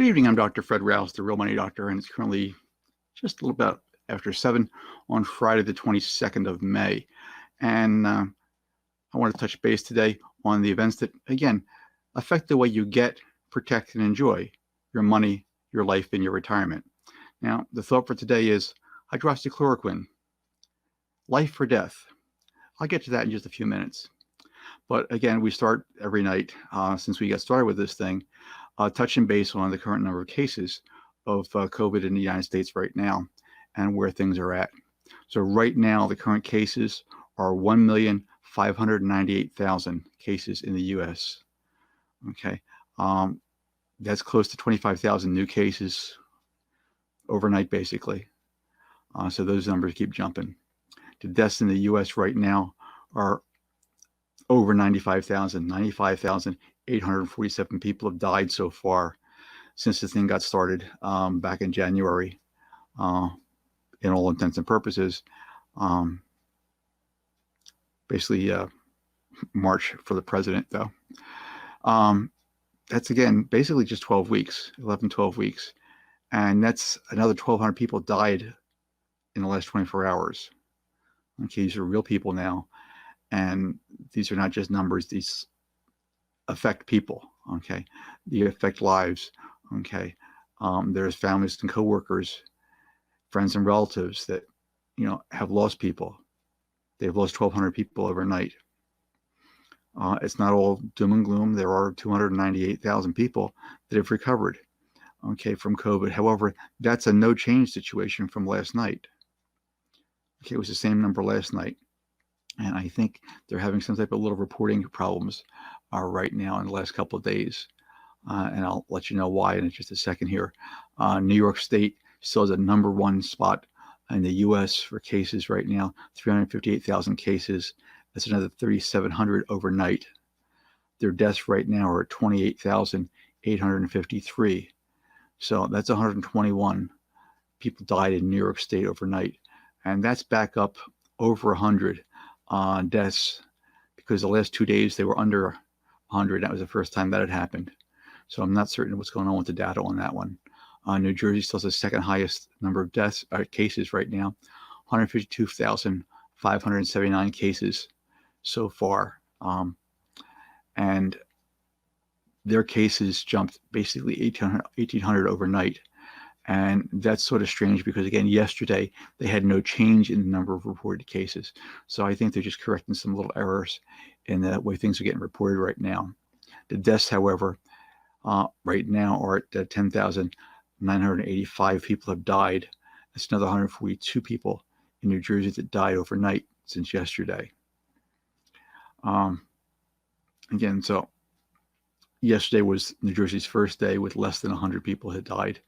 Good evening. I'm Dr. Fred Rouse, the Real Money Doctor, and it's currently just a little bit after 7 on Friday, the 22nd of May. And I want to touch base today on the events that, again, affect the way you get, protect, and enjoy your money, your life, and your retirement. Now, the thought for today is hydroxychloroquine, life or death. I'll get to that in just a few minutes. But again, we start every night since we got started with this thing, touching base on the current number of cases of COVID in the United States right now and where things are at. So right now, the current cases are 1,598,000 cases in the U.S. Okay, that's close to 25,000 new cases overnight, basically. So those numbers keep jumping. The deaths in the U.S. right now are over 95,847 people have died so far since the thing got started back in January, in all intents and purposes. Basically, March for the president, though. That's, again, basically just 12 weeks, 12 weeks. And that's another 1,200 people died in the last 24 hours. Okay, these are real people now. And these are not just numbers. These affect people, okay? They affect lives, okay? There's families and coworkers, friends and relatives that, have lost people. They've lost 1,200 people overnight. It's not all doom and gloom. There are 298,000 people that have recovered, okay, from COVID. However, that's a no change situation from last night. Okay, it was the same number last night. And I think they're having some type of little reporting problems right now in the last couple of days. And I'll let you know why in just a second here. New York State still has a number one spot in the U.S. for cases right now, 358,000 cases. That's another 3,700 overnight. Their deaths right now are at 28,853. So that's 121 people died in New York State overnight. And that's back up over 100 deaths, because the last 2 days they were under 100. That was the first time that had happened. So I'm not certain what's going on with the data on that one. New Jersey still has the second highest number of deaths, cases right now, 152,579 cases so far. And their cases jumped basically 1,800 overnight. And that's sort of strange because, again, yesterday they had no change in the number of reported cases. So I think they're just correcting some little errors in the way things are getting reported right now. The deaths, however, right now are at 10,985 people have died. That's another 142 people in New Jersey that died overnight since yesterday. Again, so yesterday was New Jersey's first day with less than 100 people had died.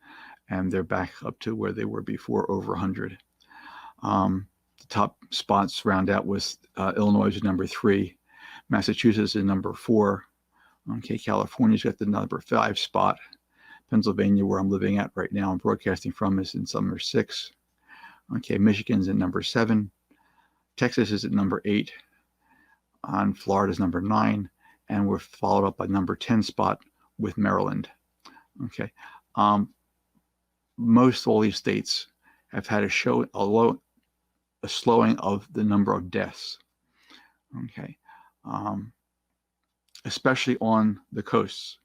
And they're back up to where they were before, over 100. The top spots round out with Illinois is number 3, Massachusetts is number 4. Okay, California's got the number 5 spot. Pennsylvania, where I'm living at right now, I'm broadcasting from, is in number 6. Okay, Michigan's at number 7. Texas is at number 8. And Florida's number 9, and we're followed up by number 10 spot with Maryland. Okay. Most all these states have had a slowing of the number of deaths. Okay, especially on the coasts,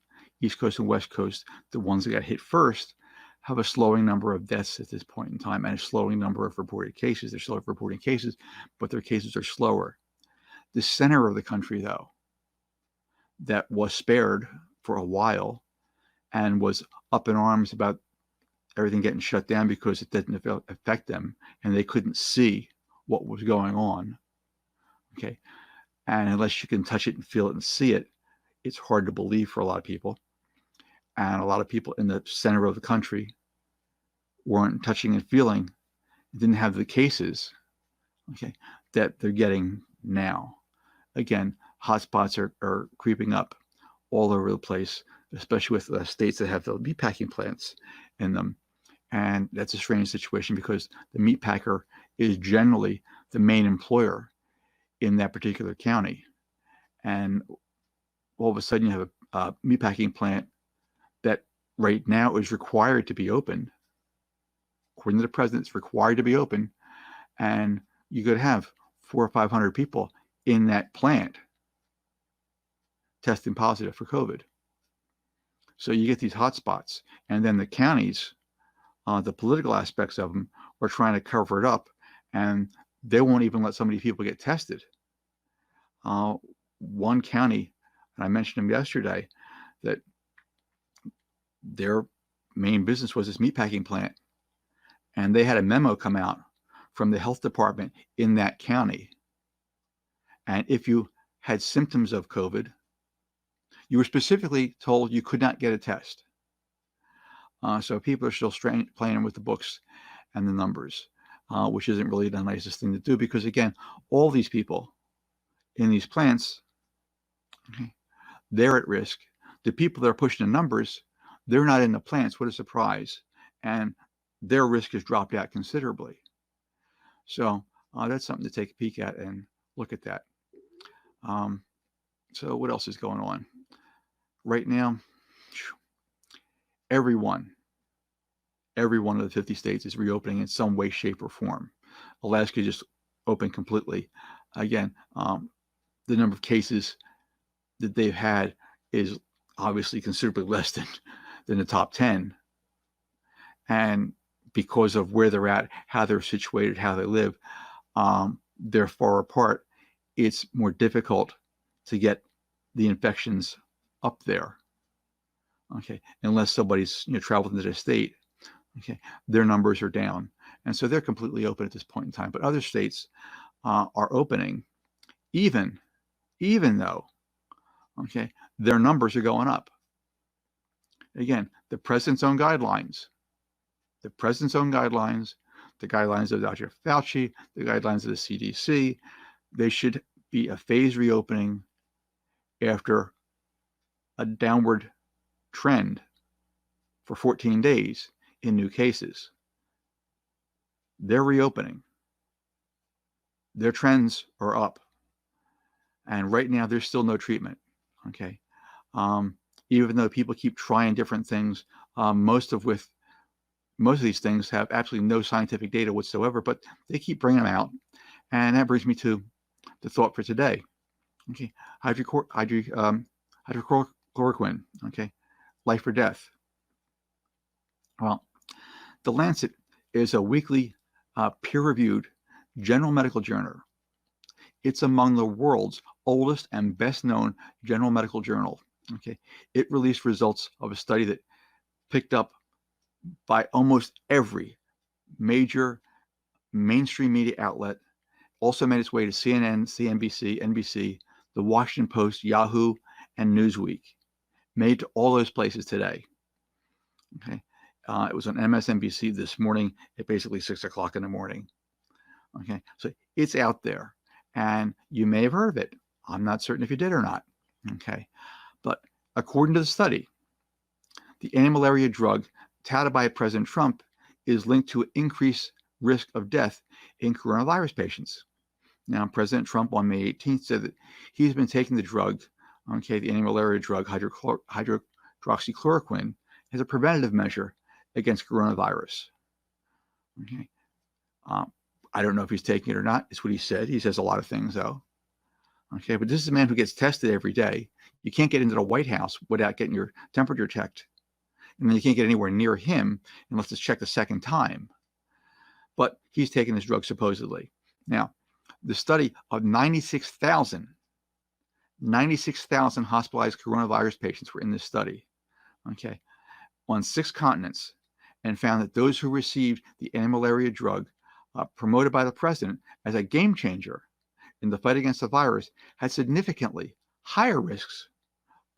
East Coast and West Coast, the ones that got hit first have a slowing number of deaths at this point in time and a slowing number of reported cases. They're still reporting cases, but their cases are slower. The center of the country, though, that was spared for a while and was up in arms about everything getting shut down because it didn't affect them and they couldn't see what was going on. Okay. And unless you can touch it and feel it and see it, it's hard to believe for a lot of people. And a lot of people in the center of the country weren't touching and feeling, didn't have the cases, okay, that they're getting now. Again, hotspots are creeping up all over the place, especially with states that have the meatpacking plants in them. And that's a strange situation because the meat packer is generally the main employer in that particular county. And all of a sudden you have a meatpacking plant that right now is required to be open. According to the president, it's required to be open, and you could have 400 or 500 people in that plant testing positive for COVID. So you get these hotspots, and then the counties, the political aspects of them, are trying to cover it up, and they won't even let so many people get tested. One county, and I mentioned them yesterday, that their main business was this meatpacking plant, and they had a memo come out from the health department in that county, and if you had symptoms of COVID, you were specifically told you could not get a test. So people are still playing with the books and the numbers, which isn't really the nicest thing to do, because again, all these people in these plants, okay, they're at risk. The people that are pushing the numbers, they're not in the plants. What a surprise. And their risk has dropped out considerably. So that's something to take a peek at and look at that. So what else is going on? Right now, every one of the 50 states is reopening in some way, shape, or form. Alaska just opened completely. Again, the number of cases that they've had is obviously considerably less than the top 10. And because of where they're at, how they're situated, how they live, they're far apart. It's more difficult to get the infections up there. Okay, unless somebody's traveled into the state. Okay, their numbers are down, and so they're completely open at this point in time. But other states are opening, even though, okay, their numbers are going up. Again, the president's own guidelines, the guidelines of Dr. Fauci, the guidelines of the CDC, they should be a phased reopening after a downward trend for 14 days in new cases. They're reopening. Their trends are up. And right now, there's still no treatment. Okay. Even though people keep trying different things, most of these things have absolutely no scientific data whatsoever, but they keep bringing them out. And that brings me to the thought for today. Okay. Hydroxychloroquine. Okay. Life or death. Well, The Lancet is a weekly peer-reviewed general medical journal. It's among the world's oldest and best-known general medical journal. Okay, it released results of a study that picked up by almost every major mainstream media outlet, also made its way to CNN, CNBC, NBC, The Washington Post, Yahoo, and Newsweek. Made to all those places today. Okay, it was on MSNBC this morning at basically 6 o'clock in the morning. Okay, so it's out there, and you may have heard of it. I'm not certain if you did or not. Okay, but according to the study, the anti-malaria drug touted by President Trump is linked to an increased risk of death in coronavirus patients. Now, President Trump on May 18th said that he's been taking the drug, okay, the anti-malaria drug hydroxychloroquine, as a preventative measure against coronavirus. Okay, I don't know if he's taking it or not. It's what he said. He says a lot of things, though. Okay, but this is a man who gets tested every day. You can't get into the White House without getting your temperature checked. And then you can't get anywhere near him unless it's checked a second time. But he's taking this drug supposedly. Now, the study of 96,000 hospitalized coronavirus patients were in this study, okay, on 6 continents, and found that those who received the anti-malaria drug promoted by the president as a game changer in the fight against the virus had significantly higher risks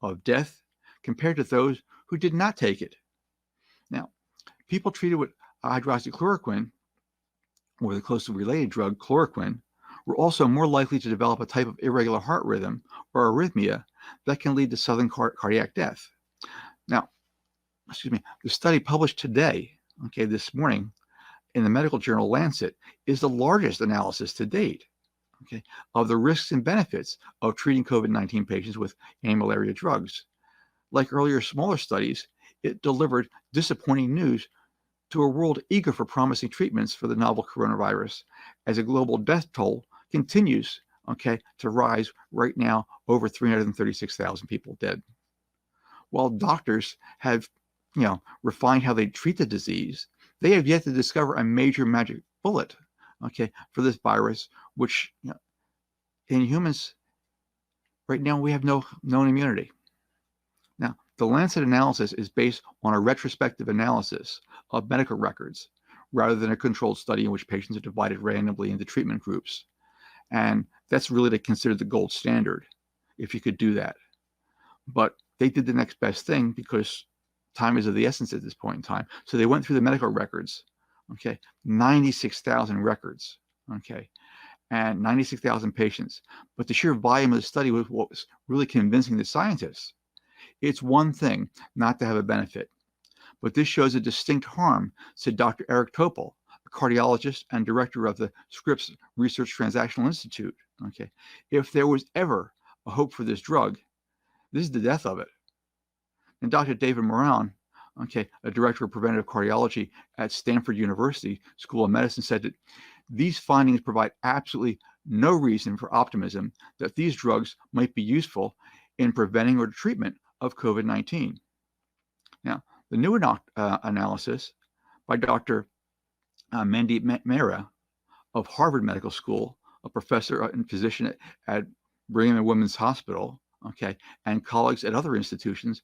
of death compared to those who did not take it. Now, people treated with hydroxychloroquine, or the closely related drug chloroquine, were also more likely to develop a type of irregular heart rhythm or arrhythmia that can lead to sudden cardiac death. Now, the study published today, okay, this morning, in the medical journal Lancet, is the largest analysis to date, okay, of the risks and benefits of treating COVID-19 patients with anti-malaria drugs. Like earlier smaller studies, it delivered disappointing news to a world eager for promising treatments for the novel coronavirus, as a global death toll continues, to rise right now, over 336,000 people dead. While doctors have, refined how they treat the disease, they have yet to discover a major magic bullet, for this virus, which, in humans, right now, we have no known immunity. Now, the Lancet analysis is based on a retrospective analysis of medical records rather than a controlled study in which patients are divided randomly into treatment groups. And that's really considered the gold standard, if you could do that. But they did the next best thing because time is of the essence at this point in time. So they went through the medical records, 96,000 records, and 96,000 patients. But the sheer volume of the study was what was really convincing the scientists. It's one thing not to have a benefit, but this shows a distinct harm, said Dr. Eric Topol, a cardiologist and director of the Scripps Research Transactional Institute. If there was ever a hope for this drug, this is the death of it. And Dr. David Moran, a director of preventive cardiology at Stanford University School of Medicine, said that these findings provide absolutely no reason for optimism that these drugs might be useful in preventing or treatment of COVID-19. Now, the new analysis by Dr. Mandeep Mehra of Harvard Medical School, a professor and physician at Brigham and Women's Hospital, and colleagues at other institutions,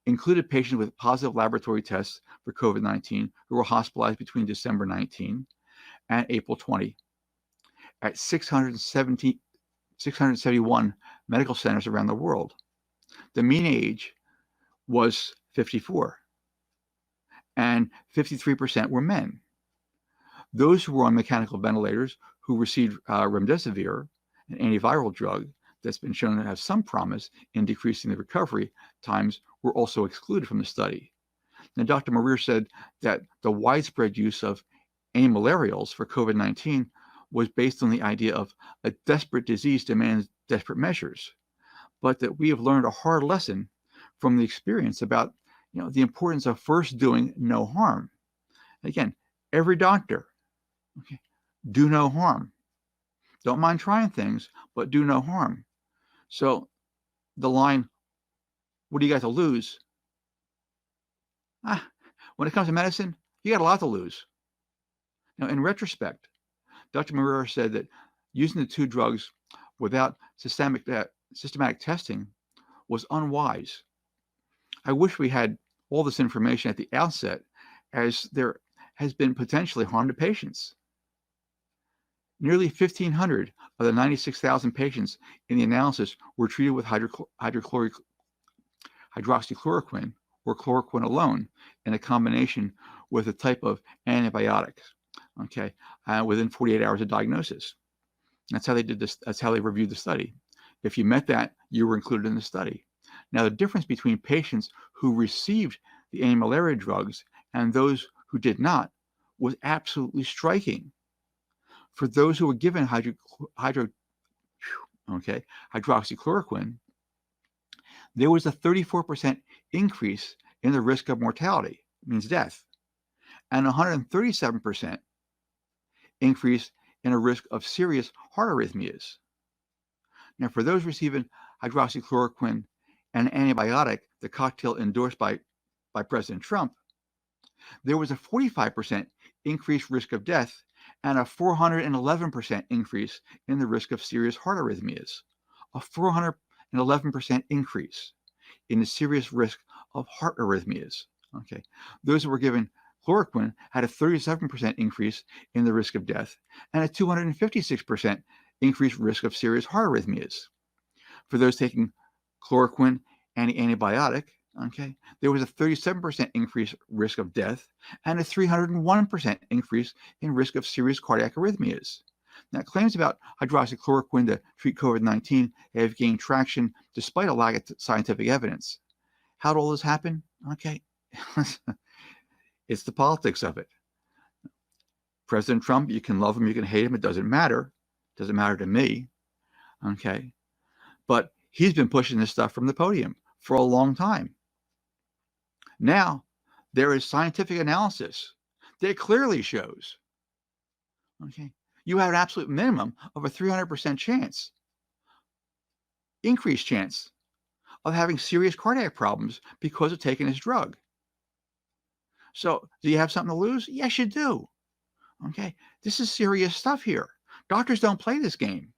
included patients with positive laboratory tests for COVID-19 who were hospitalized between December 19 and April 20 at 671 medical centers around the world. The mean age was 54, and 53% were men. Those who were on mechanical ventilators who received remdesivir, an antiviral drug that's been shown to have some promise in decreasing the recovery times, were also excluded from the study. Now, Dr. Marir said that the widespread use of antimalarials for COVID-19 was based on the idea of a desperate disease demands desperate measures, but that we have learned a hard lesson from the experience about the importance of first doing no harm. Again, every doctor, do no harm. Don't mind trying things, but do no harm. So the line, what do you got to lose? When it comes to medicine, you got a lot to lose. Now, in retrospect, Dr. Marir said that using the two drugs without systematic testing was unwise. I wish we had all this information at the outset, as there has been potentially harm to patients. Nearly 1,500 of the 96,000 patients in the analysis were treated with hydroxychloroquine or chloroquine alone in a combination with a type of antibiotics, within 48 hours of diagnosis. That's how they did this. That's how they reviewed the study. If you met that, you were included in the study. Now, the difference between patients who received the anti-malaria drugs and those who did not was absolutely striking. For those who were given hydroxychloroquine, there was a 34% increase in the risk of mortality, means death, and 137% increase in a risk of serious heart arrhythmias. Now, for those receiving hydroxychloroquine, an antibiotic, the cocktail endorsed by President Trump, there was a 45% increased risk of death and a 411% increase in the risk of serious heart arrhythmias. A 411% increase in the serious risk of heart arrhythmias. Those who were given chloroquine had a 37% increase in the risk of death and a 256% increased risk of serious heart arrhythmias. For those taking chloroquine and antibiotic, there was a 37% increased risk of death and a 301% increase in risk of serious cardiac arrhythmias. Now, claims about hydroxychloroquine to treat COVID-19 have gained traction despite a lack of scientific evidence. How did all this happen? It's the politics of it. President Trump, you can love him, you can hate him, it doesn't matter. It doesn't matter to me. But he's been pushing this stuff from the podium for a long time. Now, there is scientific analysis that clearly shows, okay, you have an absolute minimum of a 300% chance, increased chance, of having serious cardiac problems because of taking this drug. So, do you have something to lose? Yes, you do. Okay, this is serious stuff here. Doctors don't play this game.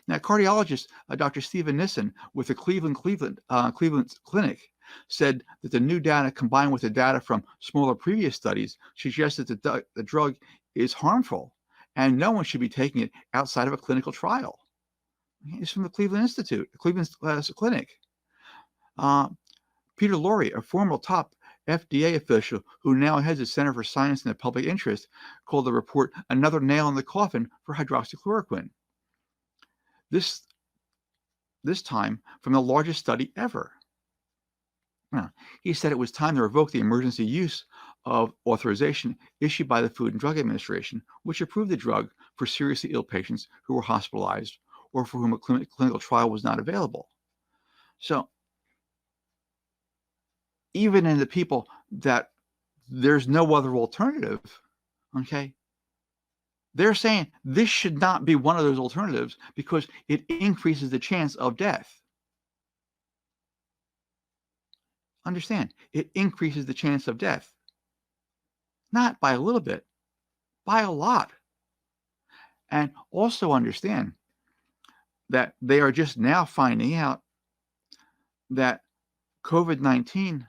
Now, cardiologist Dr. Stephen Nissen with the Cleveland Clinic said that the new data combined with the data from smaller previous studies suggests that the drug is harmful and no one should be taking it outside of a clinical trial. It's from the Cleveland Institute, the Cleveland Clinic. Peter Lorre, a former top FDA official who now heads the Center for Science and the Public Interest, called the report another nail in the coffin for hydroxychloroquine. This time from the largest study ever. Now, he said it was time to revoke the emergency use of authorization issued by the Food and Drug Administration, which approved the drug for seriously ill patients who were hospitalized or for whom a clinical trial was not available. So, even in the people that there's no other alternative, okay, they're saying this should not be one of those alternatives because it increases the chance of death. Understand, it increases the chance of death. Not by a little bit, by a lot. And also understand that they are just now finding out that COVID-19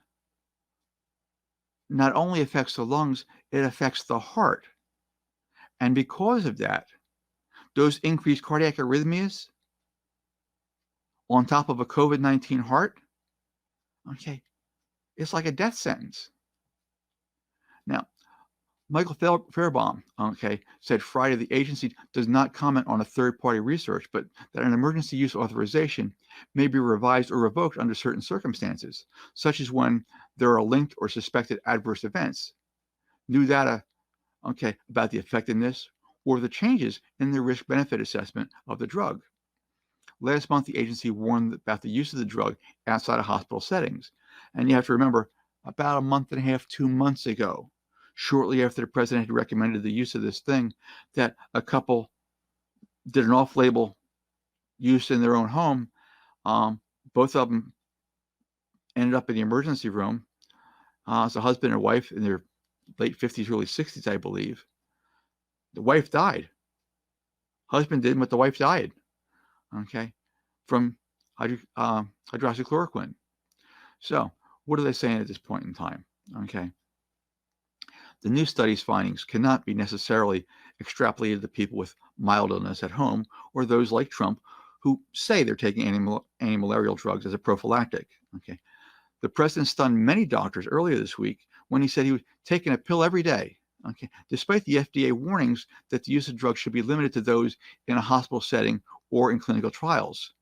not only affects the lungs, it affects the heart. And because of that, those increased cardiac arrhythmias on top of a COVID-19 heart, okay, it's like a death sentence. Now, Michael Fairbaum, okay, said Friday the agency does not comment on a third-party research, but that an emergency use authorization may be revised or revoked under certain circumstances, such as when there are linked or suspected adverse events, new data, okay, about the effectiveness or the changes in the risk-benefit assessment of the drug. Last month, the agency warned about the use of the drug outside of hospital settings. And you have to remember, about a month and a half, 2 months ago, shortly after the president had recommended the use of this thing, that a couple did an off-label use in their own home. Both of them ended up in the emergency room. It's a husband and wife in their late 50s, early 60s, I believe. The wife died. Husband didn't, but the wife died, okay, from hydroxychloroquine. So what are they saying at this point in time? Okay. The new study's findings cannot be necessarily extrapolated to people with mild illness at home or those like Trump who say they're taking anti-malarial drugs as a prophylactic. Okay. The president stunned many doctors earlier this week when he said he was taking a pill every day, okay, despite the FDA warnings that the use of drugs should be limited to those in a hospital setting or in clinical trials.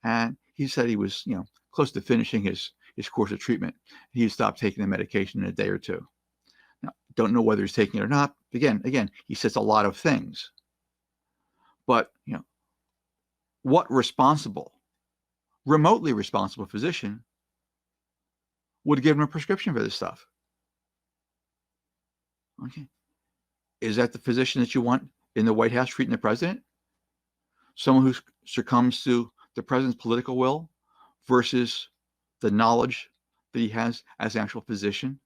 And he said he was, close to finishing his course of treatment. He stopped taking the medication in a day or two. Now, don't know whether he's taking it or not. Again, he says a lot of things. But, what remotely responsible physician would give him a prescription for this stuff? Okay. Is that the physician that you want in the White House treating the president? Someone who succumbs to the president's political will versus the knowledge that he has as an actual physician?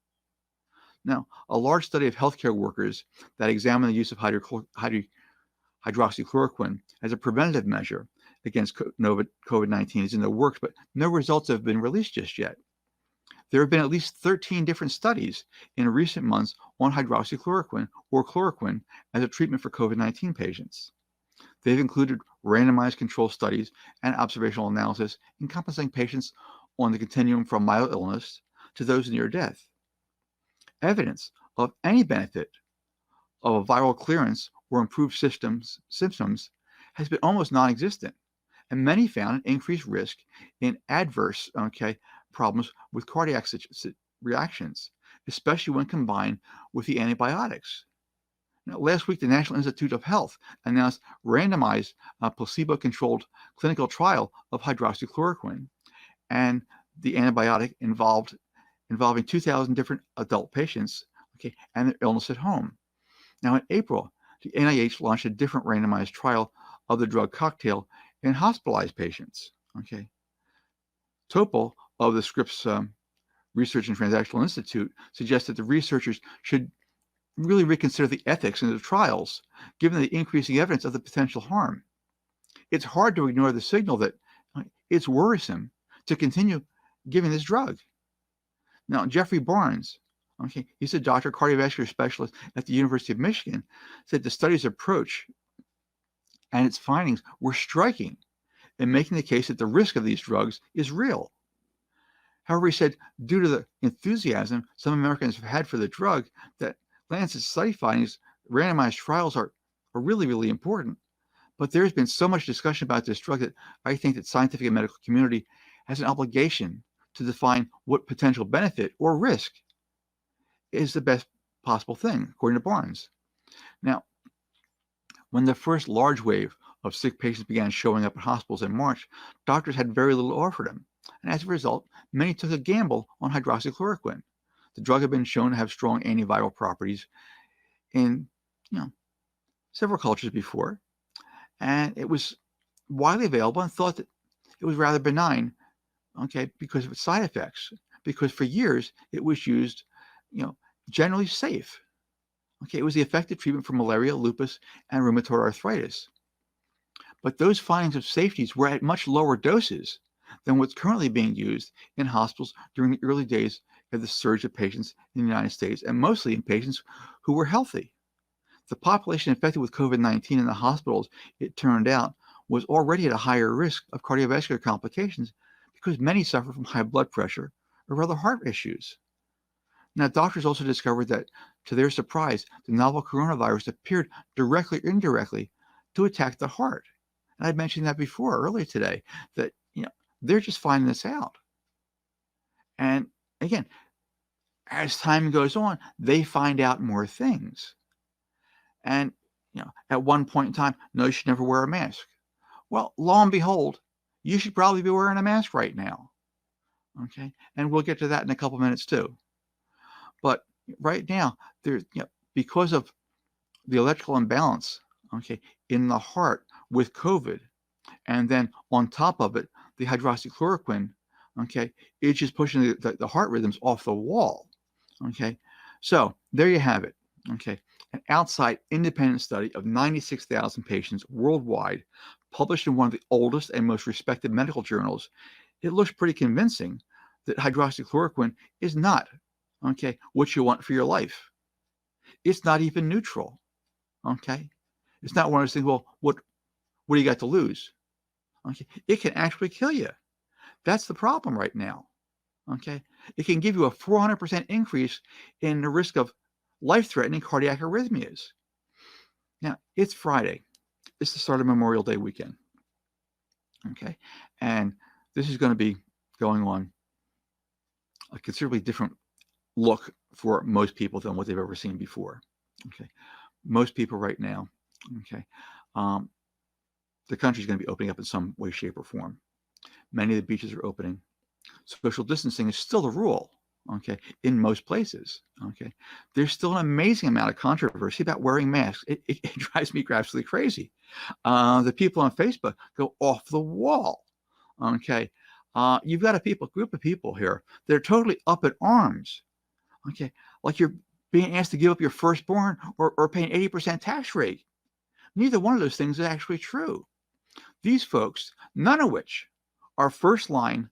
Now, a large study of healthcare workers that examined the use of hydroxychloroquine as a preventative measure against COVID-19 is in the works, but no results have been released just yet. There have been at least 13 different studies in recent months on hydroxychloroquine or chloroquine as a treatment for COVID-19 patients. They've included randomized control studies and observational analysis encompassing patients on the continuum from mild illness to those near death. Evidence of any benefit of a viral clearance or improved symptoms has been almost non-existent, and many found an increased risk in adverse problems with cardiac reactions, especially when combined with the antibiotics. Now, last week, the National Institute of Health announced randomized placebo-controlled clinical trial of hydroxychloroquine, and the antibiotic involved involving 2,000 different adult patients, okay, and their illness at home. Now, in April, the NIH launched a different randomized trial of the drug cocktail in hospitalized patients. Okay, Topol of the Scripps Research and Transactional Institute suggests that the researchers should really reconsider the ethics in the trials, given the increasing evidence of the potential harm. It's hard to ignore the signal that it's worrisome to continue giving this drug. Now, Jeffrey Barnes, okay, he's a doctor, cardiovascular specialist at the University of Michigan, said the study's approach and its findings were striking in making the case that the risk of these drugs is real. However, he said, due to the enthusiasm some Americans have had for the drug, that Lancet study findings, randomized trials are really, really important. But there's been so much discussion about this drug that I think that scientific and medical community has an obligation to define what potential benefit or risk is the best possible thing, according to Barnes. Now, when the first large wave of sick patients began showing up at hospitals in March, doctors had very little to offer them. And as a result, many took a gamble on hydroxychloroquine. The drug had been shown to have strong antiviral properties in several cultures before, and it was widely available and thought that it was rather benign, okay, because of its side effects, because for years it was used, generally safe. Okay, it was the effective treatment for malaria, lupus, and rheumatoid arthritis. But those findings of safeties were at much lower doses than what's currently being used in hospitals during the early days of the surge of patients in the United States, and mostly in patients who were healthy. The population infected with COVID-19 in the hospitals, it turned out, was already at a higher risk of cardiovascular complications because many suffer from high blood pressure or other heart issues. Now, doctors also discovered that, to their surprise, the novel coronavirus appeared directly or indirectly to attack the heart. And I mentioned that before, earlier today, that they're just finding this out. And again, as time goes on, they find out more things. And at one point in time, no, you should never wear a mask. Well, lo and behold, you should probably be wearing a mask right now. Okay, and we'll get to that in a couple minutes too. But right now, there's because of the electrical imbalance, okay, in the heart with COVID, and then on top of it, the hydroxychloroquine, okay, it's just pushing the heart rhythms off the wall. Okay, so there you have it. Okay, an outside independent study of 96,000 patients worldwide, published in one of the oldest and most respected medical journals. It looks pretty convincing that hydroxychloroquine is not, okay, what you want for your life. It's not even neutral. Okay, it's not one of those things. Well, what do you got to lose? Okay, it can actually kill you. That's the problem right now. Okay, it can give you a 400% increase in the risk of life-threatening cardiac arrhythmias. Now, it's Friday. It's the start of Memorial Day weekend. Okay, and this is going to be going on a considerably different look for most people than what they've ever seen before. Okay, most people right now, okay, the country's going to be opening up in some way, shape, or form. Many of the beaches are opening. Social distancing is still the rule, okay, in most places, okay. There's still an amazing amount of controversy about wearing masks. It drives me absolutely crazy. The people on Facebook go off the wall, okay. You've got a group of people here that are totally up in arms, okay, like you're being asked to give up your firstborn or pay an 80% tax rate. Neither one of those things is actually true. These folks, none of which are frontline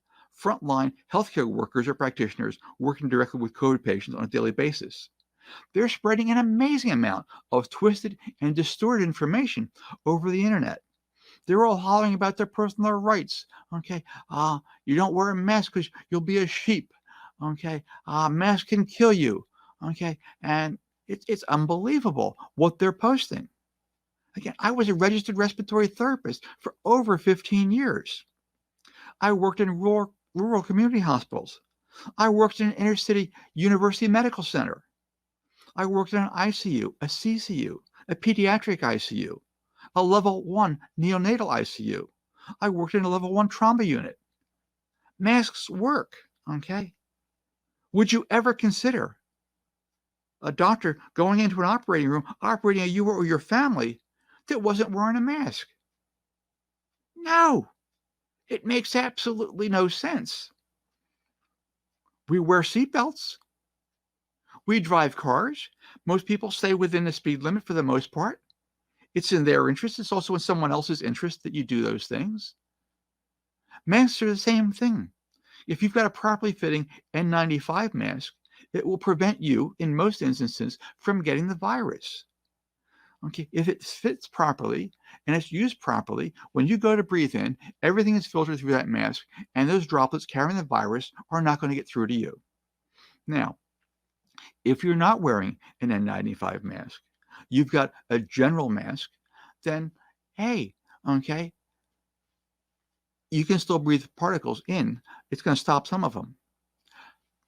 healthcare workers or practitioners working directly with COVID patients on a daily basis. They're spreading an amazing amount of twisted and distorted information over the internet. They're all hollering about their personal rights. Okay, you don't wear a mask because you'll be a sheep. Okay, mask can kill you. Okay, and it's unbelievable what they're posting. Again, I was a registered respiratory therapist for over 15 years. I worked in rural community hospitals. I worked in an inner city university medical center. I worked in an ICU, a CCU, a pediatric ICU, a level 1 neonatal ICU. I worked in a level 1 trauma unit. Masks work, okay? Would you ever consider a doctor going into an operating room, operating on you or your family that wasn't wearing a mask? No, it makes absolutely no sense. We wear seatbelts. We drive cars. Most people stay within the speed limit for the most part. It's in their interest. It's also in someone else's interest that you do those things. Masks are the same thing. If you've got a properly fitting N95 mask, it will prevent you, in most instances, from getting the virus. Okay, if it fits properly and it's used properly, when you go to breathe in, everything is filtered through that mask, and those droplets carrying the virus are not going to get through to you. Now, if you're not wearing an N95 mask, you've got a general mask, then hey, okay, you can still breathe particles in. It's going to stop some of them.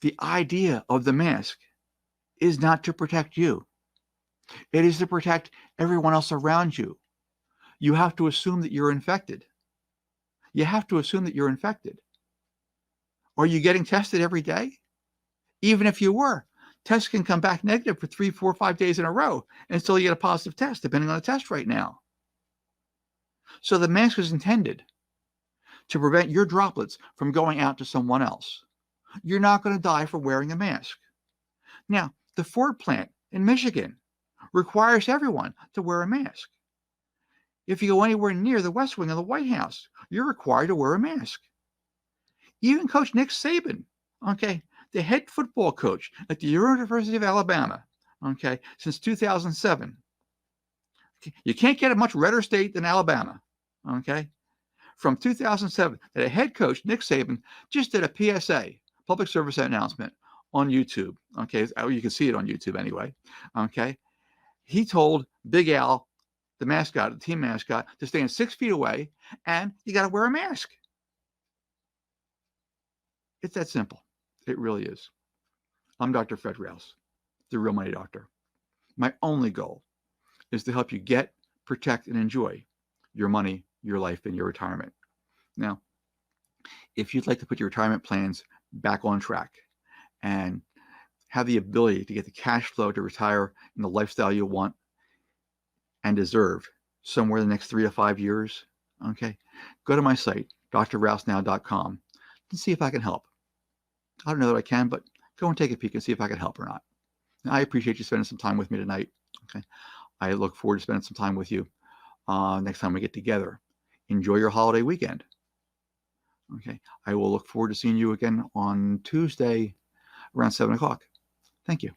The idea of the mask is not to protect you. It is to protect everyone else around you. You have to assume that you're infected. You have to assume that you're infected. Are you getting tested every day? Even if you were, tests can come back negative for 3, 4, 5 days in a row until you get a positive test, depending on the test right now. So the mask is intended to prevent your droplets from going out to someone else. You're not going to die for wearing a mask. Now, the Ford plant in Michigan requires everyone to wear a mask. If you go anywhere near the West Wing of the White House, you're required to wear a mask. Even Coach Nick Saban, okay, the head football coach at the University of Alabama, okay, since 2007. You can't get a much redder state than Alabama, okay? From 2007, that a head coach, Nick Saban, just did a PSA, public service announcement, on YouTube, okay? You can see it on YouTube anyway, okay? He told Big Al, the mascot, the team mascot, to stand 6 feet away, and you got to wear a mask. It's that simple. It really is. I'm Dr. Fred Rouse, the Real Money Doctor. My only goal is to help you get, protect, and enjoy your money, your life, and your retirement. Now, if you'd like to put your retirement plans back on track and have the ability to get the cash flow to retire in the lifestyle you want and deserve somewhere in the next 3 to 5 years, okay, go to my site, drrousenow.com, and see if I can help. I don't know that I can, but go and take a peek and see if I can help or not. And I appreciate you spending some time with me tonight. Okay, I look forward to spending some time with you next time we get together. Enjoy your holiday weekend. Okay, I will look forward to seeing you again on Tuesday around 7 o'clock. Thank you.